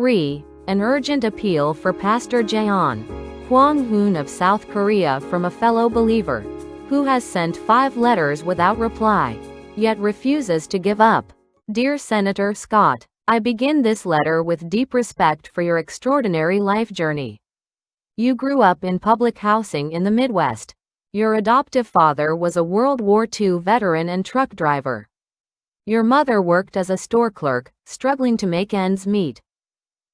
An urgent appeal for Pastor Jeon Kwang-hoon of South Korea from a fellow believer, who has sent 5 letters without reply, yet refuses to give up. Dear Senator Scott, I begin this letter with deep respect for your extraordinary life journey. You grew up in public housing in the Midwest. Your adoptive father was a World War II veteran and truck driver. Your mother worked as a store clerk, struggling to make ends meet.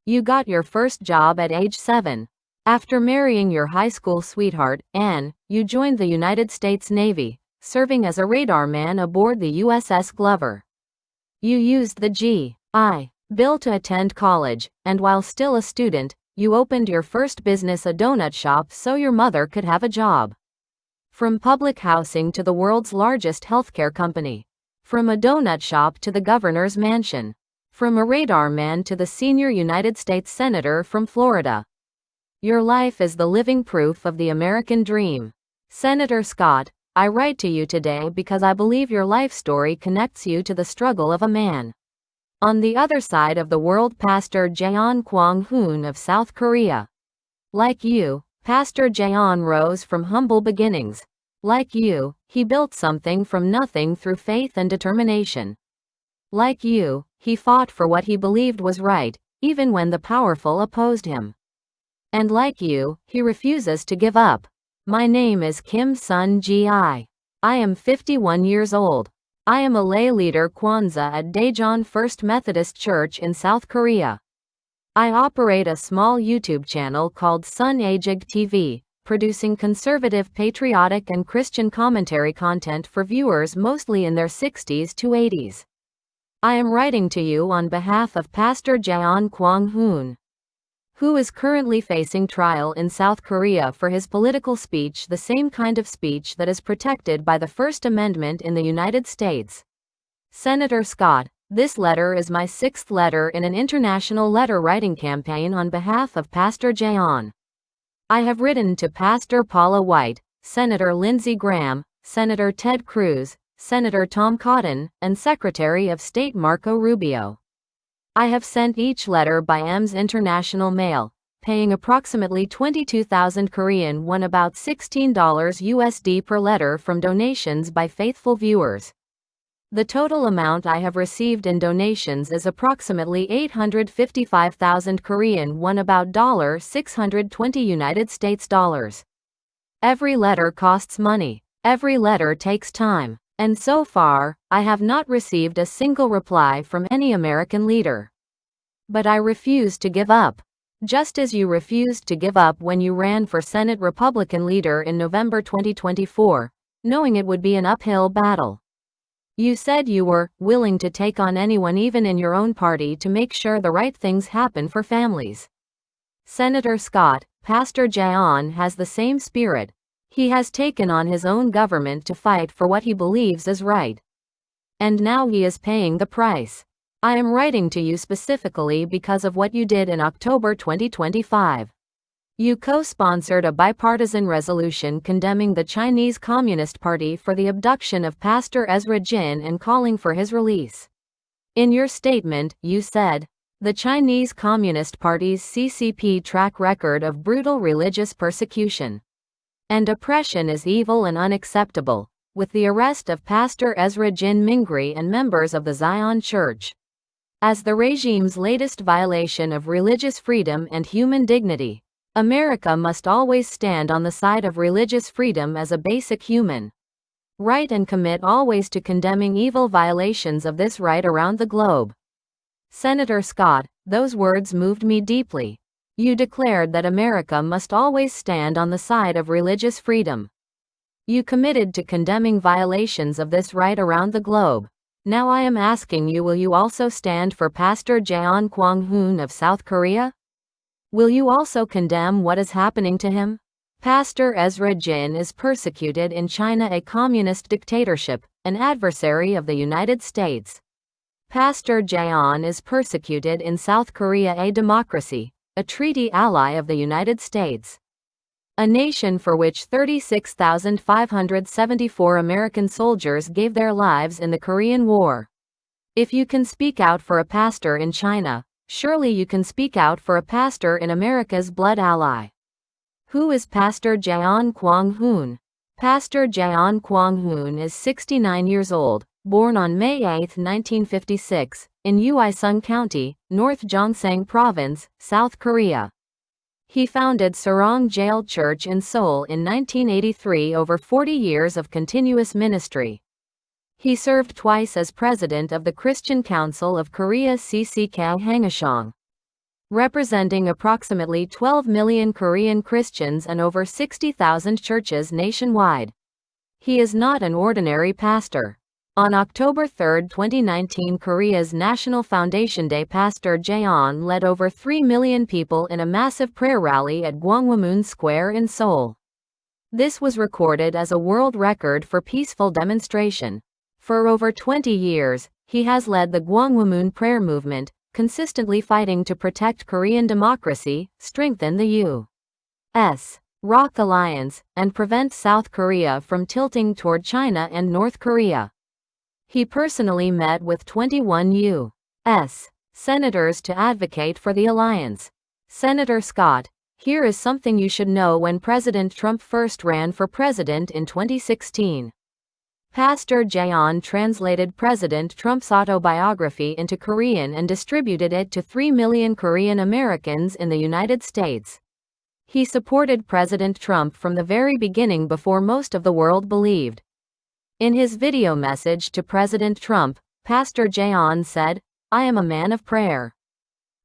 You got your first job at age 7. After marrying your high school sweetheart, Anne, you joined the United States Navy, serving as a radar man aboard the USS Glover. You used the G.I. Bill to attend college, and while still a student, you opened your first business, a donut shop, so your mother could have a job. From public housing to the world's largest healthcare company. From a donut shop to the governor's mansion. From a radar man to the senior United States Senator from Florida. Your life is the living proof of the American dream. Senator Scott, I write to you today because I believe your life story connects you to the struggle of a man. On the other side of the world, Pastor Jeon Kwang-hoon of South Korea. Like you, Pastor Jeon rose from humble beginnings. Like you, he built something from nothing through faith and determination. Like you, he fought for what he believed was right, even when the powerful opposed him. And like you, he refuses to give up. My name is Kim Sun-gi. I am 51 years old. I am a lay leader Kwanzaa at Daejeon First Methodist Church in South Korea. I operate a small YouTube channel called Sun Ajig TV, producing conservative, patriotic, and Christian commentary content for viewers mostly in their 60s to 80s. I am writing to you on behalf of Pastor Jeon Kwang-hoon, who is currently facing trial in South Korea for his political speech, the same kind of speech that is protected by the First Amendment in the United States. Senator Scott, this letter is my 6th letter in an international letter-writing campaign on behalf of Pastor Jeon. I have written to Pastor Paula White, Senator Lindsey Graham, Senator Ted Cruz, Senator Tom Cotton, and Secretary of State Marco Rubio. I have sent each letter by EMS International Mail, paying approximately 22,000 Korean won, about $16 USD per letter, from donations by faithful viewers. The total amount I have received in donations is approximately 855,000 Korean won, about $620 United States dollars. Every letter costs money. Every letter takes time. And so far, I have not received a single reply from any American leader. But I refuse to give up. Just as you refused to give up when you ran for Senate Republican leader in November 2024, knowing it would be an uphill battle. You said you were willing to take on anyone, even in your own party, to make sure the right things happen for families. Senator Scott, Pastor Jeon has the same spirit. He has taken on his own government to fight for what he believes is right. And now he is paying the price. I am writing to you specifically because of what you did in October 2025. You co-sponsored a bipartisan resolution condemning the Chinese Communist Party for the abduction of Pastor Ezra Jin and calling for his release. In your statement, you said, "The Chinese Communist Party's CCP track record of brutal religious persecution and oppression is evil and unacceptable, with the arrest of Pastor Ezra Jin Mingri and members of the Zion Church as the regime's latest violation of religious freedom and human dignity. America must always stand on the side of religious freedom as a basic human right and commit always to condemning evil violations of this right around the globe." Senator Scott, those words moved me deeply. You declared that America must always stand on the side of religious freedom. You committed to condemning violations of this right around the globe. Now I am asking you, will you also stand for Pastor Jeon Kwang-hoon of South Korea? Will you also condemn what is happening to him? Pastor Ezra Jin is persecuted in China, a communist dictatorship, an adversary of the United States. Pastor Jeon is persecuted in South Korea, a democracy, a treaty ally of the United States, a nation for which 36,574 American soldiers gave their lives in the Korean War. If you can speak out for a pastor in China, Surely you can speak out for a pastor in America's blood ally. Who is Pastor Jeon Kwang-hoon? Pastor Jeon Kwang-hoon is 69 years old, born on May 8, 1956, in Uiseong County, North Gyeongsang Province, South Korea. He founded Sarong Jail Church in Seoul in 1983, over 40 years of continuous ministry. He served twice as president of the Christian Council of Korea CCK Hangashong, representing approximately 12 million Korean Christians and over 60,000 churches nationwide. He is not an ordinary pastor. On October 3, 2019, Korea's National Foundation Day, Pastor Jeon led over 3 million people in a massive prayer rally at Gwanghwamun Square in Seoul. This was recorded as a world record for peaceful demonstration. For over 20 years, he has led the Gwanghwamun prayer movement, consistently fighting to protect Korean democracy, strengthen the U.S. ROC alliance, and prevent South Korea from tilting toward China and North Korea. He personally met with 21 U.S. senators to advocate for the alliance. Senator Scott, here is something you should know. When President Trump first ran for president in 2016, Pastor Jeon translated President Trump's autobiography into Korean and distributed it to 3 million Korean Americans in the United States. He supported President Trump from the very beginning, before most of the world believed. In his video message to President Trump, Pastor Jeon said, "I am a man of prayer."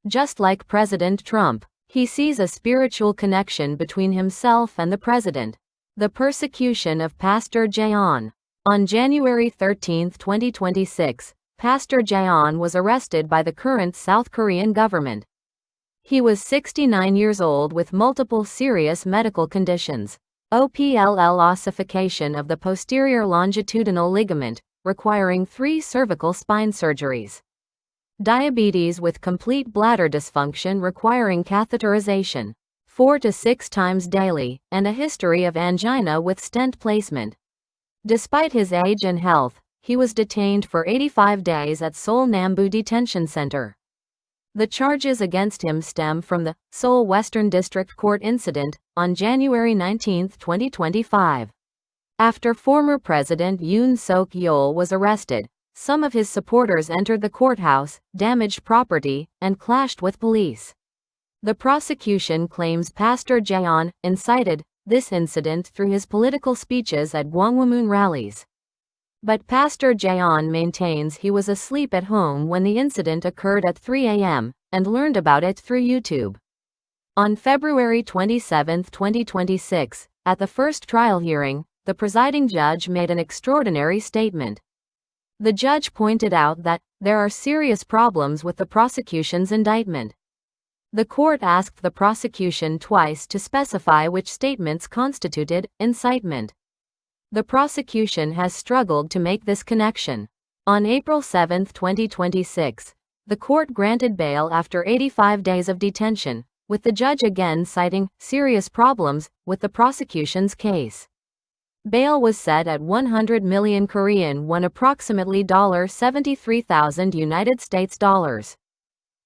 Just like President Trump, he sees a spiritual connection between himself and the president. The persecution of Pastor Jeon. On January 13, 2026, Pastor Jeon was arrested by the current South Korean government. He was 69 years old with multiple serious medical conditions. OPLL ossification of the posterior longitudinal ligament, requiring 3 cervical spine surgeries. Diabetes with complete bladder dysfunction requiring catheterization 4 to 6 times daily, and a history of angina with stent placement. Despite his age and health, he was detained for 85 days at Seoul Nambu Detention Center. The charges against him stem from the Seoul Western District Court incident on January 19, 2025. After former President Yoon Suk-yeol was arrested, some of his supporters entered the courthouse, damaged property, and clashed with police. The prosecution claims Pastor Jeon incited this incident through his political speeches at Gwanghwamun rallies. But Pastor Jeon maintains he was asleep at home when the incident occurred at 3 a.m., and learned about it through YouTube. On February 27, 2026, at the first trial hearing, the presiding judge made an extraordinary statement. The judge pointed out that there are serious problems with the prosecution's indictment. The court asked the prosecution twice to specify which statements constituted incitement. The prosecution has struggled to make this connection. On April 7, 2026, the court granted bail after 85 days of detention, with the judge again citing serious problems with the prosecution's case. Bail was set at 100 million Korean won, approximately $73,000 United States dollars.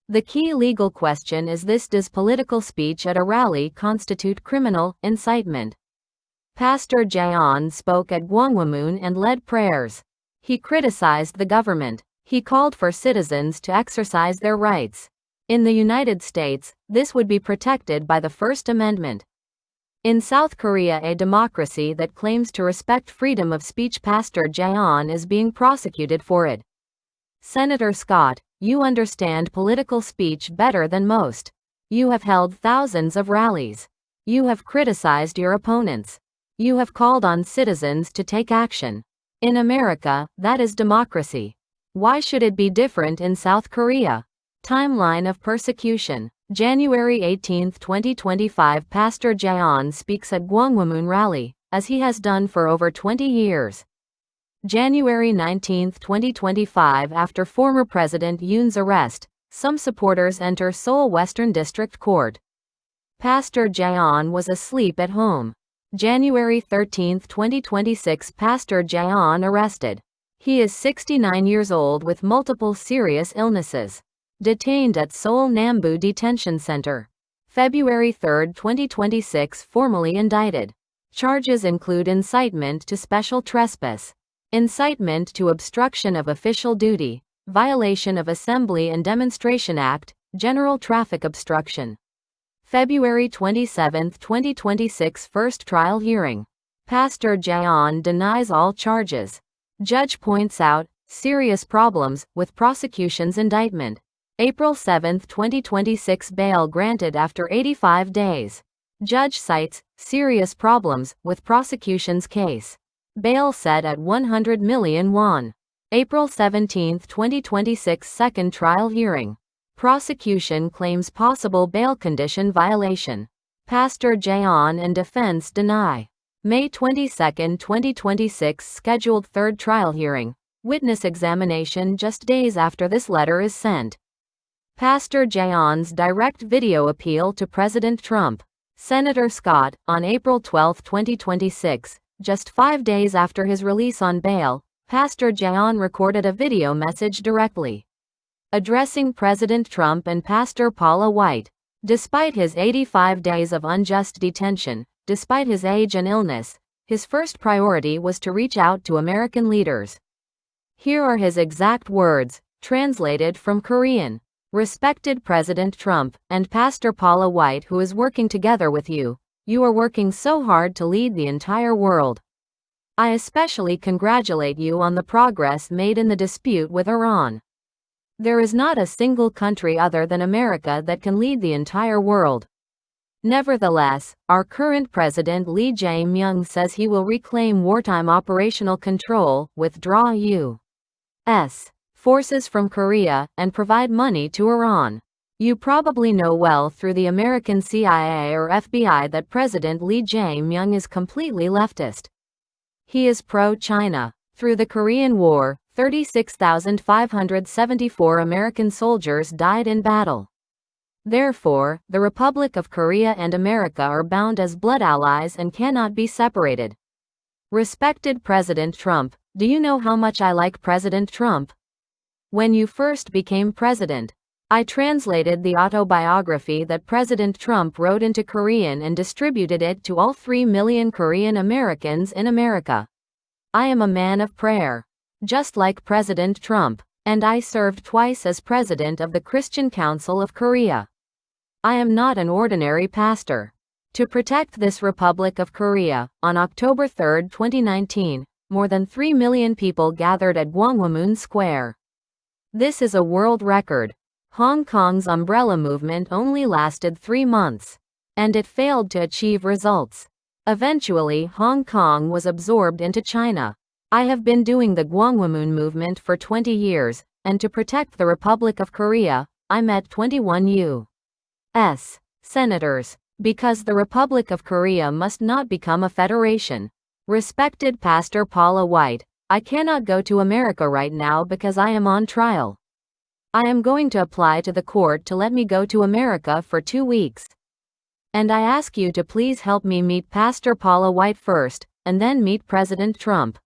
The key legal question is this: does political speech at a rally constitute criminal incitement? Pastor Jeon spoke at Gwanghwamun and led prayers. He criticized the government. He called for citizens to exercise their rights. In the United States, this would be protected by the First Amendment. In South Korea, a democracy that claims to respect freedom of speech, Pastor Jeon is being prosecuted for it. Senator Scott, you understand political speech better than most. You have held thousands of rallies. You have criticized your opponents. You have called on citizens to take action. In America, that is democracy. Why should it be different in South Korea? Timeline of persecution. January 18, 2025, Pastor Jeon speaks at Gwanghwamun rally, as he has done for over 20 years. January 19, 2025, after former President Yoon's arrest, some supporters enter Seoul Western District Court. Pastor Jeon was asleep at home. January 13, 2026, Pastor Jeon arrested. He is 69 years old with multiple serious illnesses. Detained at Seoul Nambu Detention Center. February 3, 2026. Formally indicted. Charges include incitement to special trespass, incitement to obstruction of official duty, violation of Assembly and Demonstration Act, general traffic obstruction. February 27, 2026. First trial hearing. Pastor Jeon denies all charges. Judge points out serious problems with prosecution's indictment. April 7, 2026. Bail granted after 85 days. Judge cites serious problems with prosecution's case. Bail set at 100 million won. April 17, 2026. Second trial hearing. Prosecution claims possible bail condition violation. Pastor Jeon and defense deny. May 22, 2026. Scheduled third trial hearing. Witness examination just days after this letter is sent. Pastor Jeon's direct video appeal to President Trump. Senator Scott, on April 12, 2026, just 5 days after his release on bail, Pastor Jeon recorded a video message directly addressing President Trump and Pastor Paula White. Despite his 85 days of unjust detention, despite his age and illness, his first priority was to reach out to American leaders. Here are his exact words, translated from Korean. Respected President Trump and Pastor Paula White, who is working together with you, you are working so hard to lead the entire world. I especially congratulate you on the progress made in the dispute with Iran. There is not a single country other than America that can lead the entire world. Nevertheless, our current President Lee Jae-myung says he will reclaim wartime operational control, withdraw U.S. forces from Korea, and provide money to Iran. You probably know well through the American CIA or FBI that President Lee Jae-myung is completely leftist. He is pro-China. Through the Korean War, 36,574 American soldiers died in battle. Therefore, the Republic of Korea and America are bound as blood allies and cannot be separated. Respected President Trump, do you know how much I like President Trump? When you first became president, I translated the autobiography that President Trump wrote into Korean and distributed it to all 3 million Korean Americans in America. I am a man of prayer, just like President Trump, and I served twice as president of the Christian Council of Korea. I am not an ordinary pastor. To protect this Republic of Korea, on October 3, 2019, more than 3 million people gathered at Gwanghwamun Square. This is a world record. Hong Kong's umbrella movement only lasted 3 months, and it failed to achieve results. Eventually, Hong Kong was absorbed into China. I have been doing the Gwanghwamun movement for 20 years, and to protect the Republic of Korea, I met 21 U.S. senators, because the Republic of Korea must not become a federation. Respected Pastor Paula White, I cannot go to America right now because I am on trial. I am going to apply to the court to let me go to America for 2 weeks. And I ask you to please help me meet Pastor Paula White first, and then meet President Trump.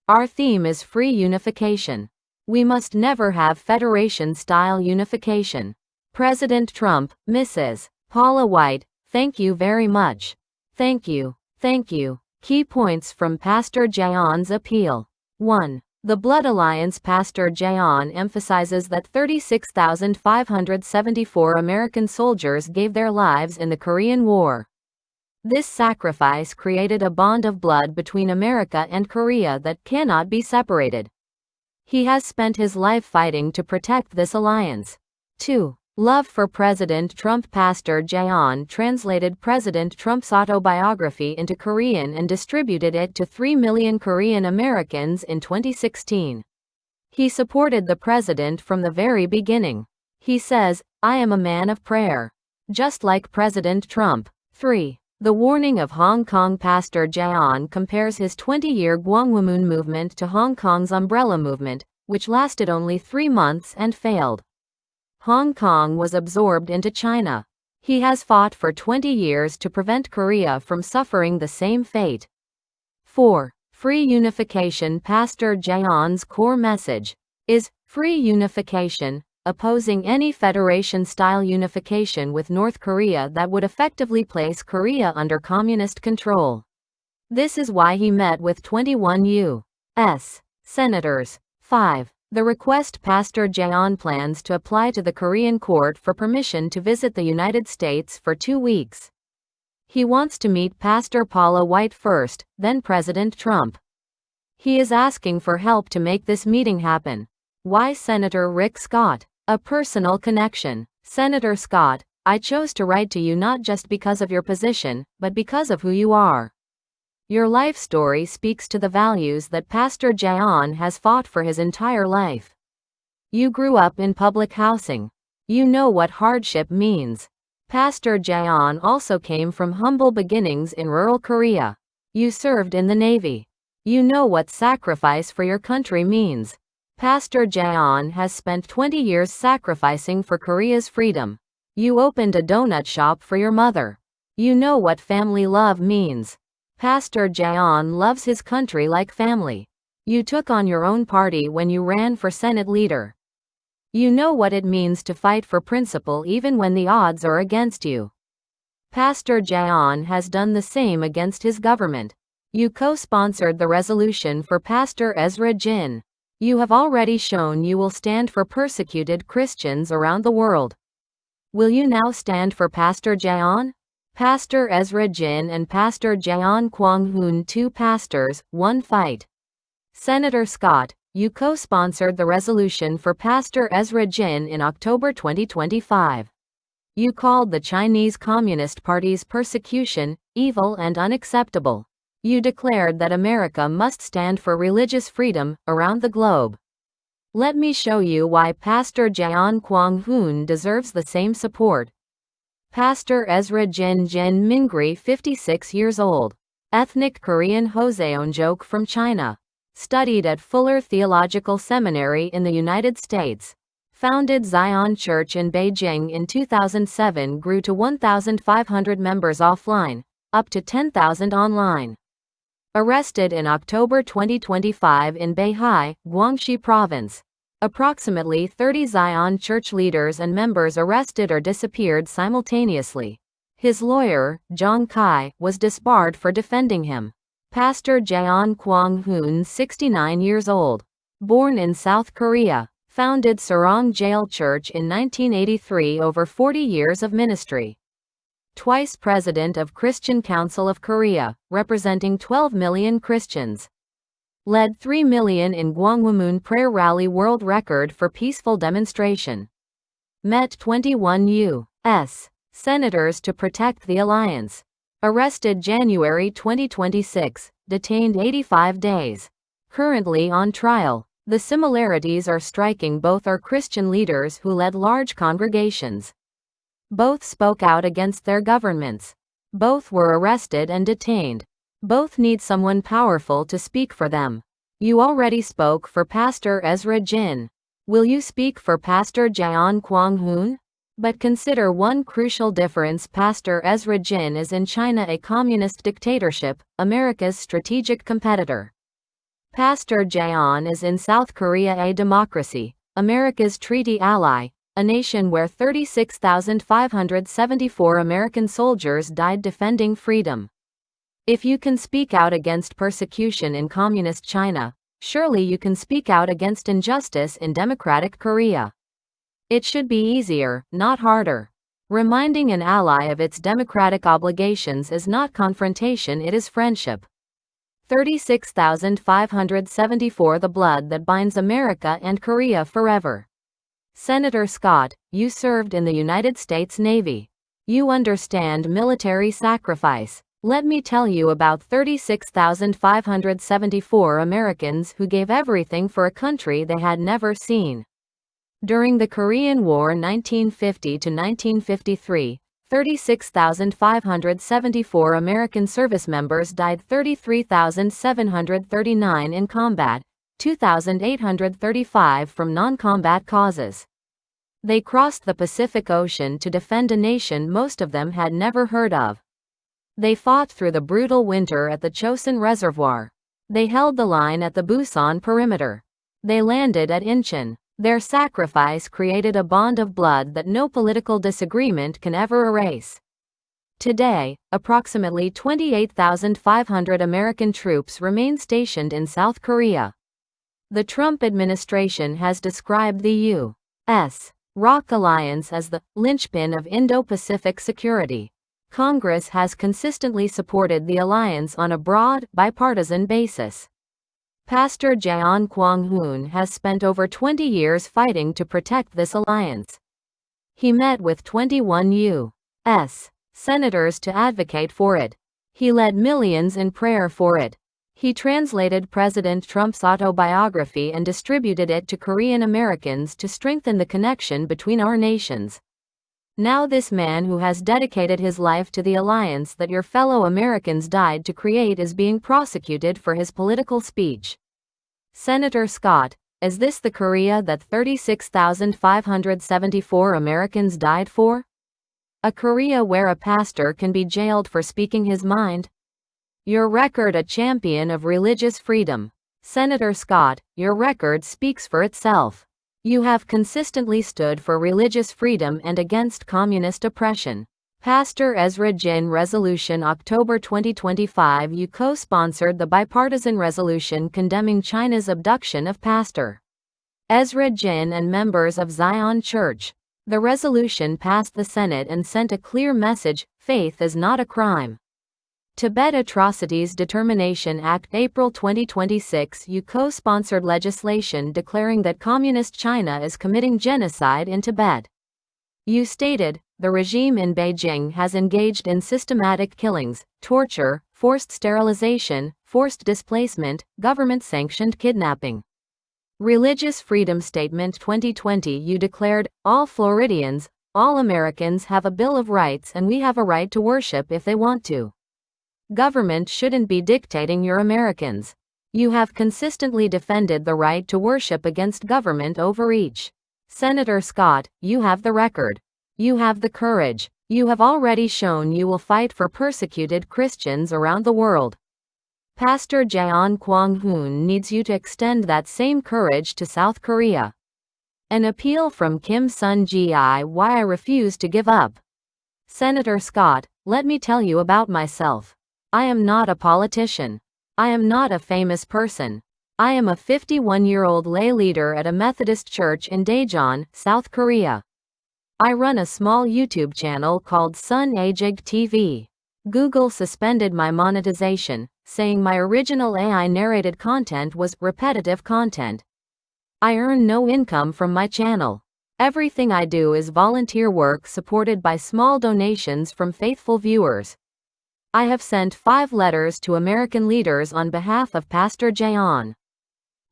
Our theme is free unification. We must never have federation-style unification. President Trump, Mrs. Paula White, thank you very much. Thank you. Thank you. Key points from Pastor Jeon's appeal. 1. The Blood Alliance. Pastor Jeon emphasizes that 36,574 American soldiers gave their lives in the Korean War. This sacrifice created a bond of blood between America and Korea that cannot be separated. He has spent his life fighting to protect this alliance. 2. Love for President Trump. Pastor Jeon translated President Trump's autobiography into Korean and distributed it to 3 million Korean Americans in 2016. He supported the president from the very beginning. He says, I am a man of prayer, just like President Trump. 3. The warning of Hong Kong. Pastor Jeon compares his 20-year Gwanghwamun movement to Hong Kong's umbrella movement, which lasted only 3 months and failed. Hong Kong was absorbed into China. He has fought for 20 years to prevent Korea from suffering the same fate. 4. Free unification. Pastor Jeon's core message is free unification, opposing any Federation-style unification with North Korea that would effectively place Korea under communist control. This is why he met with 21 U.S. senators. 5. The request Pastor Jeon plans to apply to the Korean court for permission to visit the United States for 2 weeks. He wants to meet Pastor Paula White first, then President Trump. He is asking for help to make this meeting happen. Why Senator Rick Scott? A personal connection. Senator Scott, I chose to write to you not just because of your position, but because of who you are. Your life story speaks to the values that Pastor Jeon has fought for his entire life. You grew up in public housing. You know what hardship means. Pastor Jeon also came from humble beginnings in rural Korea. You served in the Navy. You know what sacrifice for your country means. Pastor Jeon has spent 20 years sacrificing for Korea's freedom. You opened a donut shop for your mother. You know what family love means. Pastor Jeon loves his country like family. You took on your own party when you ran for Senate leader. You know what it means to fight for principle even when the odds are against you. Pastor Jeon has done the same against his government. You co-sponsored the resolution for Pastor Ezra Jin. You have already shown you will stand for persecuted Christians around the world. Will you now stand for Pastor Jeon? Pastor Ezra Jin and Pastor Jeon Kwang-hoon, 2 pastors, 1 fight. Senator Scott, you co-sponsored the resolution for Pastor Ezra Jin in October 2025. You called the Chinese Communist Party's persecution evil and unacceptable. You declared that America must stand for religious freedom around the globe. Let me show you why Pastor Jeon Kwang-hoon deserves the same support. Pastor Ezra Jin Mingri, 56 years old. Ethnic Korean Joseonjok from China. Studied at Fuller Theological Seminary in the United States. Founded Zion Church in Beijing in 2007, grew to 1,500 members offline, up to 10,000 online. Arrested in October 2025 in Beihai, Guangxi Province. Approximately 30 Zion Church leaders and members arrested or disappeared simultaneously. His lawyer, Jong Kai, was disbarred for defending him. Pastor Jeon Kwang-hoon, 69 years old. Born in South Korea. Founded Sarong Jail Church in 1983, over 40 years of ministry. Twice President of Christian Council of Korea, representing 12 million Christians. Led 3 million in Gwangwamun Prayer Rally, world record for peaceful demonstration. Met 21 U.S. senators to protect the alliance. Arrested January 2026, detained 85 days. Currently on trial. The similarities are striking. Both are Christian leaders who led large congregations. Both spoke out against their governments. Both were arrested and detained. Both need someone powerful to speak for them. You already spoke for Pastor Ezra Jin. Will you speak for Pastor Jeon Kwang-hoon? But consider one crucial difference. Pastor Ezra Jin is in China, a communist dictatorship, America's strategic competitor. Pastor Jeon is in South Korea, a democracy, America's treaty ally, a nation where 36,574 American soldiers died defending freedom. If you can speak out against persecution in communist China, surely you can speak out against injustice in democratic Korea. It should be easier, not harder. Reminding an ally of its democratic obligations is not confrontation, it is friendship. 36,574 The blood that binds America and Korea forever. Senator Scott, you served in the United States Navy. You understand military sacrifice. Let me tell you about 36,574 Americans who gave everything for a country they had never seen. During the Korean War 1950 to 1953, 36,574 American service members died, 33,739 in combat, 2,835 from non-combat causes. They crossed the Pacific Ocean to defend a nation most of them had never heard of. They fought through the brutal winter at the Chosin Reservoir. They held the line at the Busan perimeter. They landed at Incheon. Their sacrifice created a bond of blood that no political disagreement can ever erase. Today, approximately 28,500 American troops remain stationed in South Korea. The Trump administration has described the U.S. ROK alliance as the linchpin of Indo-Pacific security. Congress has consistently supported the alliance on a broad, bipartisan basis. Pastor Jeon Kwang-hoon has spent over 20 years fighting to protect this alliance. He met with 21 U.S. senators to advocate for it. He led millions in prayer for it. He translated President Trump's autobiography and distributed it to Korean Americans to strengthen the connection between our nations. Now this man who has dedicated his life to the alliance that your fellow Americans died to create is being prosecuted for his political speech. Senator Scott, is this the Korea that 36,574 Americans died for? A Korea where a pastor can be jailed for speaking his mind? Your record a champion of religious freedom. Senator Scott, your record speaks for itself. You have consistently stood for religious freedom and against communist oppression. Pastor Ezra Jin Resolution October 2025. You co-sponsored the bipartisan resolution condemning China's abduction of Pastor Ezra Jin and members of Zion Church. The resolution passed the Senate and sent a clear message: faith is not a crime. Tibet Atrocities Determination Act April 2026. You co-sponsored legislation declaring that Communist China is committing genocide in Tibet. You stated, the regime in Beijing has engaged in systematic killings, torture, forced sterilization, forced displacement, government-sanctioned kidnapping. Religious Freedom Statement 2020. You declared, all Floridians, all Americans have a Bill of Rights and we have a right to worship if they want to. Government shouldn't be dictating your Americans. You have consistently defended the right to worship against government overreach. Senator Scott, you have the record. You have the courage. You have already shown you will fight for persecuted Christians around the world. Pastor Jeon Kwang-hoon needs you to extend that same courage to South Korea. An appeal from Kim Sun-gi. Why I refuse to give up. Senator Scott, let me tell you about myself. I am not a politician. I am not a famous person. I am a 51-year-old lay leader at a Methodist church in Daejeon, South Korea. I run a small YouTube channel called Sun Ajig TV. Google suspended my monetization, saying my original AI-narrated content was repetitive content. I earn no income from my channel. Everything I do is volunteer work supported by small donations from faithful viewers. I have sent 5 letters to American leaders on behalf of Pastor Jeon.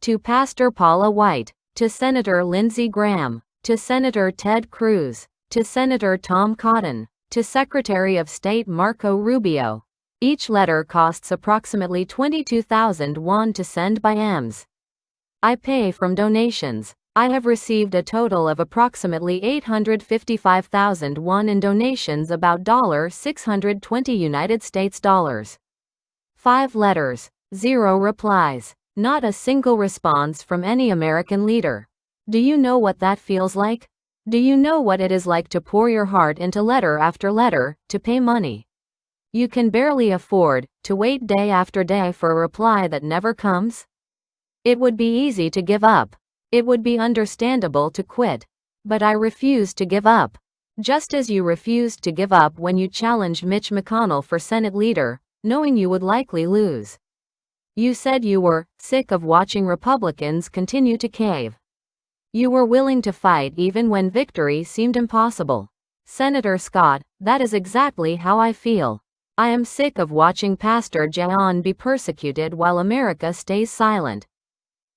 To Pastor Paula White, to Senator Lindsey Graham, to Senator Ted Cruz, to Senator Tom Cotton, to Secretary of State Marco Rubio. Each letter costs approximately 22,000 won to send by EMS. I pay from donations. I have received a total of approximately 855,000 won in donations, about $620 United States dollars. 5 letters, 0 replies, not a single response from any American leader. Do you know what that feels like? Do you know what it is like to pour your heart into letter after letter, to pay money you can barely afford, to wait day after day for a reply that never comes? It would be easy to give up. It would be understandable to quit. But I refuse to give up. Just as you refused to give up when you challenged Mitch McConnell for Senate leader, knowing you would likely lose. You said you were sick of watching Republicans continue to cave. You were willing to fight even when victory seemed impossible. Senator Scott, that is exactly how I feel. I am sick of watching Pastor Jeon be persecuted while America stays silent.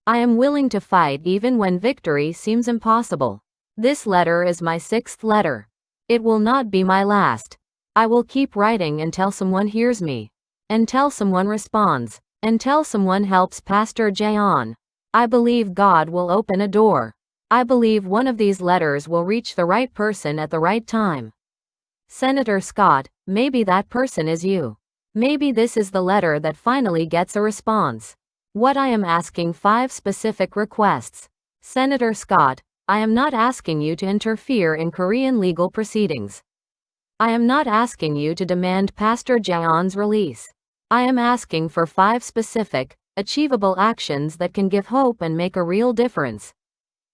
I am willing to fight even when victory seems impossible. This letter is my 6th letter. It will not be my last. I will keep writing until someone hears me. Until someone responds. Until someone helps Pastor Jeon. I believe God will open a door. I believe one of these letters will reach the right person at the right time. Senator Scott, maybe that person is you. Maybe this is the letter that finally gets a response. What I am asking 5 specific requests. Senator Scott, I am not asking you to interfere in Korean legal proceedings. I am not asking you to demand Pastor Jeon's release. I am asking for 5 specific, achievable actions that can give hope and make a real difference.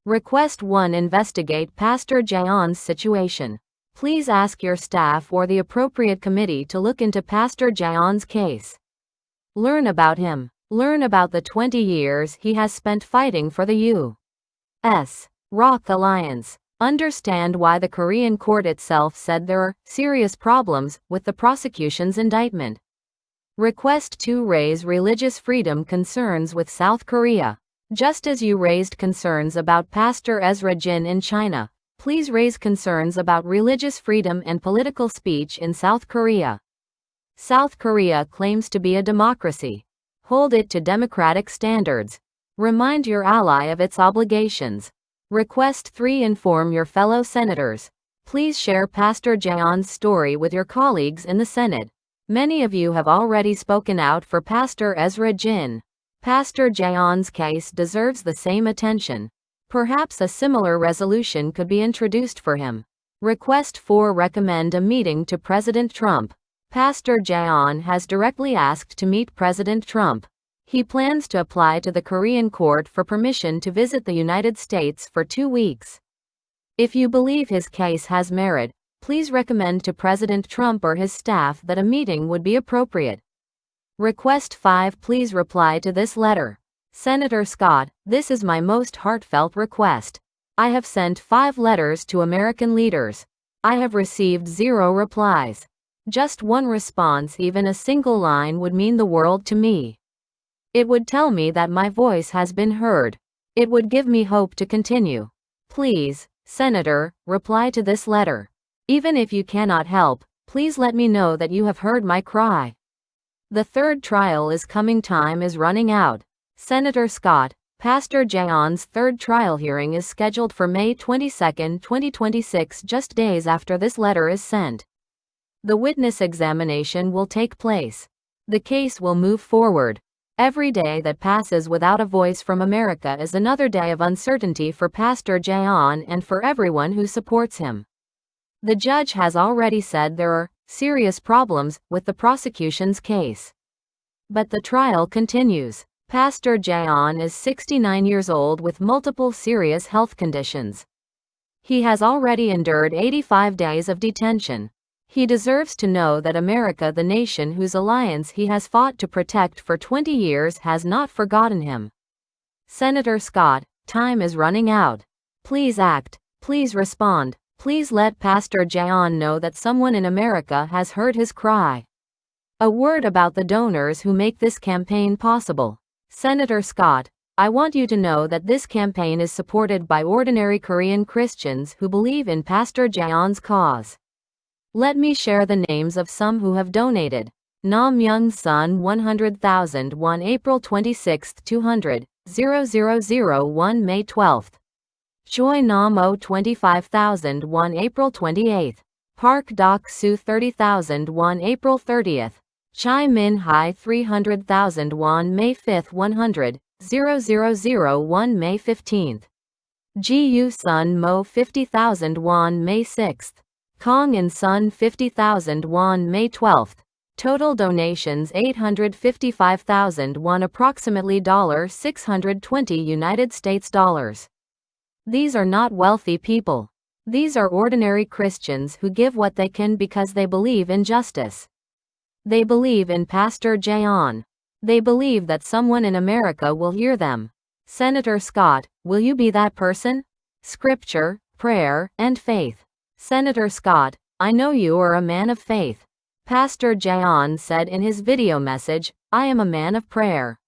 Request 1. Investigate Pastor Jeon's situation. Please ask your staff or the appropriate committee to look into Pastor Jeon's case. Learn about him. Learn about the 20 years he has spent fighting for the U.S. ROK Alliance. Understand why the Korean court itself said there are serious problems with the prosecution's indictment. Request 2. Raise religious freedom concerns with South Korea. Just as you raised concerns about Pastor Ezra Jin in China, please raise concerns about religious freedom and political speech in South Korea. South Korea claims to be a democracy. Hold it to democratic standards. Remind your ally of its obligations. Request 3. Inform your fellow senators. Please share Pastor Jeon's story with your colleagues in the Senate. Many of you have already spoken out for Pastor Ezra Jin. Pastor Jeon's case deserves the same attention. Perhaps a similar resolution could be introduced for him. Request 4. Recommend a meeting to President Trump. Pastor Jeon has directly asked to meet President Trump. He plans to apply to the Korean court for permission to visit the United States for 2 weeks. If you believe his case has merit, please recommend to President Trump or his staff that a meeting would be appropriate. Request 5. Please reply to this letter. Senator Scott, this is my most heartfelt request. I have sent 5 letters to American leaders. I have received 0 replies. Just 1 response, even a single line, would mean the world to me. It would tell me that my voice has been heard. It would give me hope to continue. Please, Senator, reply to this letter. Even if you cannot help, please let me know that you have heard my cry. The 3rd trial is coming. Time is running out. Senator Scott, Pastor Jeon's 3rd trial hearing is scheduled for May 22, 2026, just days after this letter is sent. The witness examination will take place. The case will move forward. Every day that passes without a voice from America is another day of uncertainty for Pastor Jeon and for everyone who supports him. The judge has already said there are serious problems with the prosecution's case. But the trial continues. Pastor Jeon is 69 years old with multiple serious health conditions. He has already endured 85 days of detention. He deserves to know that America, the nation whose alliance he has fought to protect for 20 years, has not forgotten him. Senator Scott, time is running out. Please act. Please respond. Please let Pastor Jeon know that someone in America has heard his cry. A word about the donors who make this campaign possible. Senator Scott, I want you to know that this campaign is supported by ordinary Korean Christians who believe in Pastor Jeon's cause. Let me share the names of some who have donated. Nam Young-sun 100,000 won April 26, 200, 0001 May 12. Choi Nam-o 25,000 won April 28. Park Dok-soo 30,000 won April 30. Chai Min-hai 300,000 won May 5, 100, 0001 May 15. Ji Yu-sun Mo 50,000 won May 6. Kong and Son 50,000 won May 12. Total donations 855,000 won, approximately $620 United States dollars. These are not wealthy people. These are ordinary Christians who give what they can because they believe in justice. They believe in Pastor Jeon. They believe that someone in America will hear them. Senator Scott, will you be that person? Scripture, prayer, and faith. Senator Scott, I know you are a man of faith. Pastor Jeon said in his video message, I am a man of prayer.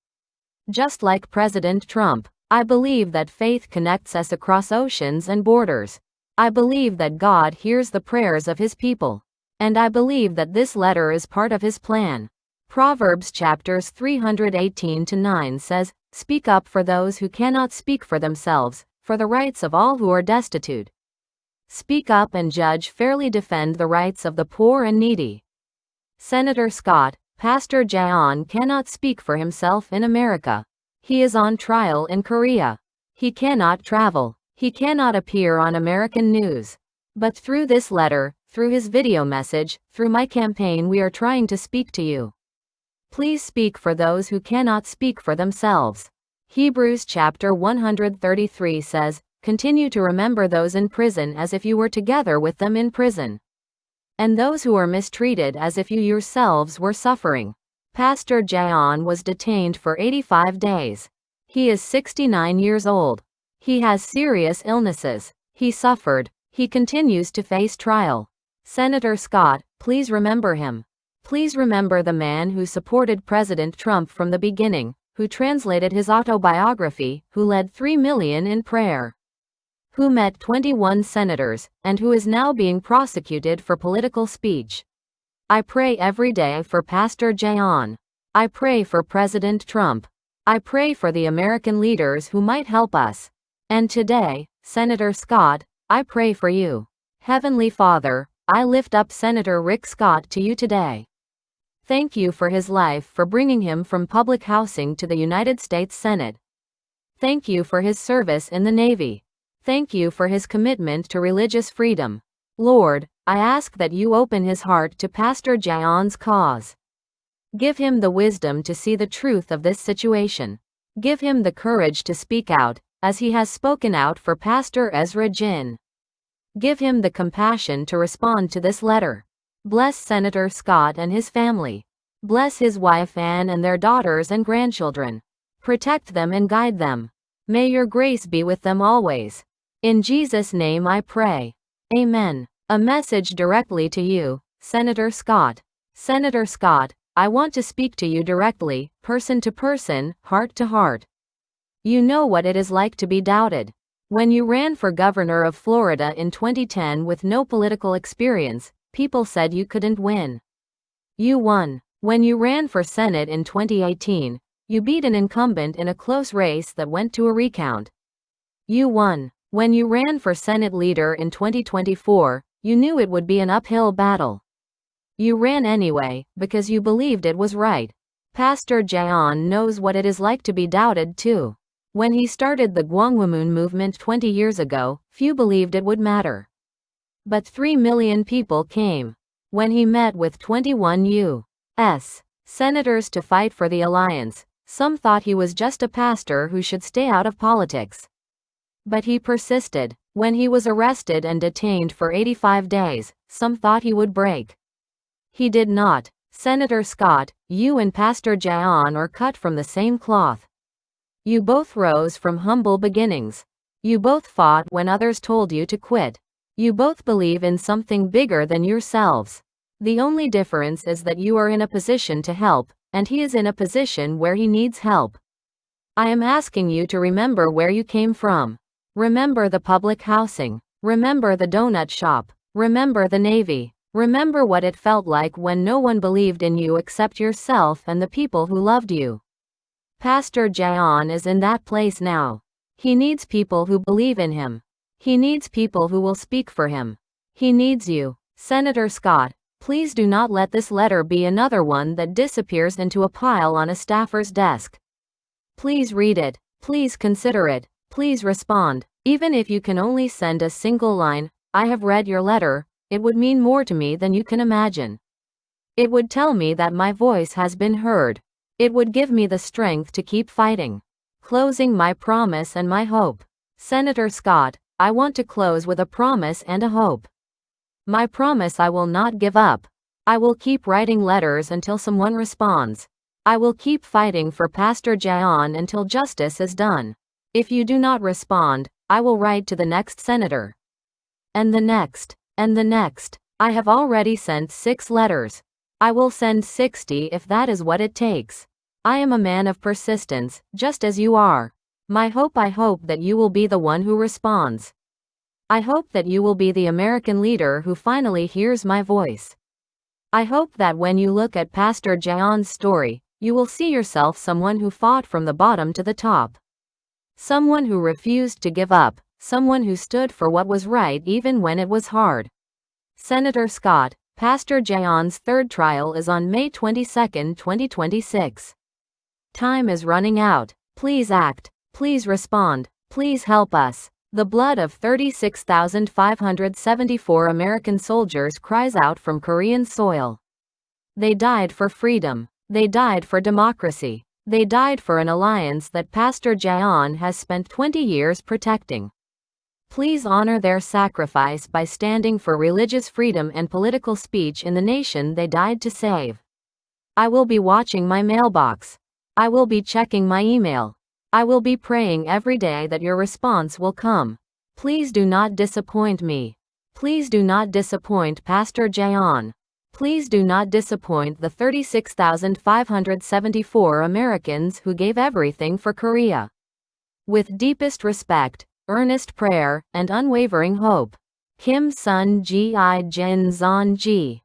Just like President Trump, I believe that faith connects us across oceans and borders. I believe that God hears the prayers of his people. And I believe that this letter is part of his plan. Proverbs chapters 318-9 says, Speak up for those who cannot speak for themselves, for the rights of all who are destitute. Speak up and judge fairly, defend the rights of the poor and needy. Senator Scott, Pastor Jeon cannot speak for himself in America. He is on trial in Korea. He cannot travel. He cannot appear on American news. But through this letter, through his video message, through my campaign, we are trying to speak to you. Please speak for those who cannot speak for themselves. Hebrews chapter 133 says, "Continue to remember those in prison as if you were together with them in prison, and those who are mistreated as if you yourselves were suffering." Pastor Jeon was detained for 85 days. He is 69 years old. He has serious illnesses. He suffered. He continues to face trial. Senator Scott, please remember him. Please remember the man who supported President Trump from the beginning, who translated his autobiography, who led 3 million in prayer, who met 21 senators, and who is now being prosecuted for political speech. I pray every day for Pastor Jeon. I pray for President Trump. I pray for the American leaders who might help us. And today, Senator Scott, I pray for you. Heavenly Father, I lift up Senator Rick Scott to you today. Thank you for his life, for bringing him from public housing to the United States Senate. Thank you for his service in the Navy. Thank you for his commitment to religious freedom. Lord, I ask that you open his heart to Pastor Jeon's cause. Give him the wisdom to see the truth of this situation. Give him the courage to speak out, as he has spoken out for Pastor Ezra Jin. Give him the compassion to respond to this letter. Bless Senator Scott and his family. Bless his wife Ann and their daughters and grandchildren. Protect them and guide them. May your grace be with them always. In Jesus' name I pray. Amen. A message directly to you, Senator Scott. Senator Scott, I want to speak to you directly, person to person, heart to heart. You know what it is like to be doubted. When you ran for governor of Florida in 2010 with no political experience, people said you couldn't win. You won. When you ran for Senate in 2018, you beat an incumbent in a close race that went to a recount. You won. When you ran for Senate leader in 2024, you knew it would be an uphill battle. You ran anyway, because you believed it was right. Pastor Jeon knows what it is like to be doubted too. When he started the Kwang-hoon movement 20 years ago, few believed it would matter. But 3 million people came. When he met with 21 U.S. senators to fight for the alliance, some thought he was just a pastor who should stay out of politics. But he persisted. When he was arrested and detained for 85 days, some thought he would break. He did not. Senator Scott, you and Pastor Jeon are cut from the same cloth. You both rose from humble beginnings. You both fought when others told you to quit. You both believe in something bigger than yourselves. The only difference is that you are in a position to help, and he is in a position where he needs help. I am asking you to remember where you came from. Remember the public housing. Remember the donut shop. Remember the Navy. Remember what it felt like when no one believed in you except yourself and the people who loved you. Pastor Jeon is in that place now. He needs people who believe in him. He needs people who will speak for him. He needs you. Senator Scott, please do not let this letter be another one that disappears into a pile on a staffer's desk. Please read it. Please consider it. Please respond. Even if you can only send a single line, "I have read your letter," it would mean more to me than you can imagine. It would tell me that my voice has been heard. It would give me the strength to keep fighting. Closing my promise and my hope. Senator Scott, I want to close with a promise and a hope. My promise: I will not give up. I will keep writing letters until someone responds. I will keep fighting for Pastor Jeon until justice is done. If you do not respond, I will write to the next senator. And the next. And the next. I have already sent 6 letters. I will send 60 if that is what it takes. I am a man of persistence, just as you are. I hope that you will be the one who responds. I hope that you will be the American leader who finally hears my voice. I hope that when you look at Pastor Jeon's story, you will see yourself someone who fought from the bottom to the top. Someone who refused to give up. Someone who stood for what was right even when it was hard. Senator Scott, Pastor Jeon's third trial is on May 22, 2026. Time is running out. Please act. Please respond. Please help us. The blood of 36,574 American soldiers cries out from Korean soil. They died for freedom. They died for democracy. They died for an alliance that Pastor Jeon has spent 20 years protecting. Please honor their sacrifice by standing for religious freedom and political speech in the nation they died to save. I will be watching my mailbox. I will be checking my email. I will be praying every day that your response will come. Please do not disappoint me. Please do not disappoint Pastor Jeon. Please do not disappoint the 36,574 Americans who gave everything for Korea. With deepest respect, earnest prayer, and unwavering hope. Kim Sun Gi Jin Zon Ji.